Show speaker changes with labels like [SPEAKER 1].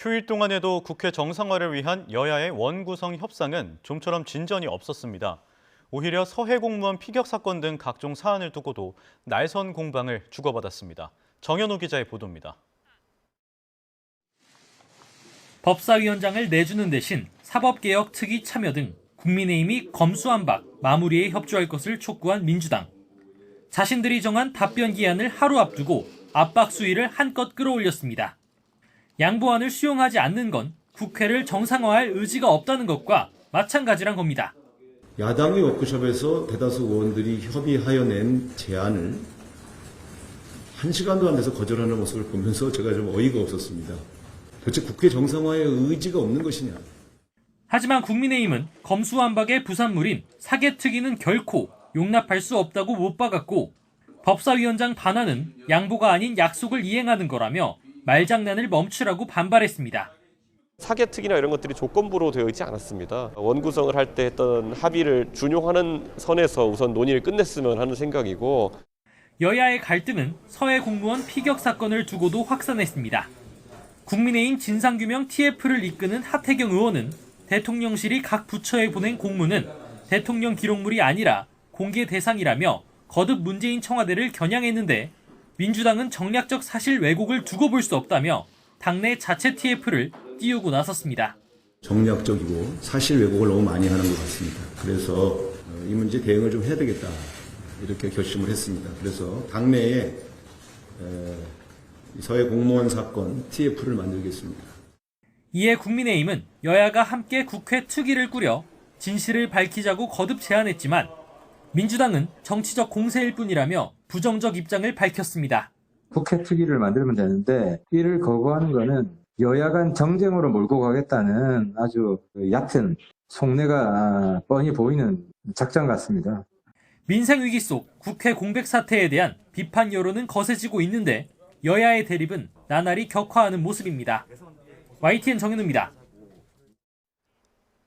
[SPEAKER 1] 휴일 동안에도 국회 정상화를 위한 여야의 원구성 협상은 좀처럼 진전이 없었습니다. 오히려 서해 공무원 피격 사건 등 각종 사안을 두고도 날선 공방을 주고받았습니다. 정현우 기자의 보도입니다.
[SPEAKER 2] 법사위원장을 내주는 대신 사법개혁 특위 참여 등 국민의힘이 검수완박, 마무리에 협조할 것을 촉구한 민주당. 자신들이 정한 답변 기한을 하루 앞두고 압박 수위를 한껏 끌어올렸습니다. 양보안을 수용하지 않는 건 국회를 정상화할 의지가 없다는 것과 마찬가지란 겁니다.
[SPEAKER 3] 야당의 워크숍에서 대다수 의원들이 협의하여 낸 제안을 1시간도 안 돼서 거절하는 모습을 보면서 제가 좀 어이가 없었습니다. 도대체 국회 정상화의 의지가 없는 것이냐.
[SPEAKER 2] 하지만 국민의힘은 검수완박의 부산물인 사개특위는 결코 용납할 수 없다고 못 박았고, 법사위원장 반환은 양보가 아닌 약속을 이행하는 거라며 말장난을 멈추라고 반발했습니다.
[SPEAKER 4] 사개특위나 이런 것들이 조건부로 되어 있지 않았습니다. 원구성을 할 때 했던 합의를 준용하는 선에서 우선 논의를 끝냈으면 하는 생각이고.
[SPEAKER 2] 여야의 갈등은 서해 공무원 피격 사건을 두고도 확산했습니다. 국민의힘 진상규명 TF를 이끄는 하태경 의원은 대통령실이 각 부처에 보낸 공문은 대통령 기록물이 아니라 공개 대상이라며 거듭 문재인 청와대를 겨냥했는데, 민주당은 정략적 사실 왜곡을 두고 볼 수 없다며 당내 자체 TF를 띄우고 나섰습니다.
[SPEAKER 3] 정략적이고 사실 왜곡을 너무 많이 하는 것 같습니다. 그래서 이 문제 대응을 좀 해야 되겠다, 이렇게 결심을 했습니다. 그래서 당내에 서해 공무원 사건 TF를 만들겠습니다.
[SPEAKER 2] 이에 국민의힘은 여야가 함께 국회 특위를 꾸려 진실을 밝히자고 거듭 제안했지만, 민주당은 정치적 공세일 뿐이라며 부정적 입장을 밝혔습니다.
[SPEAKER 5] 국회 특위를 만들면 되는데 이를 거부하는 것은 여야 간 정쟁으로 몰고 가겠다는 아주 얕은 속내가 뻔히 보이는 작전 같습니다.
[SPEAKER 2] 민생 위기 속 국회 공백 사태에 대한 비판 여론은 거세지고 있는데, 여야의 대립은 나날이 격화하는 모습입니다. YTN 정현우입니다.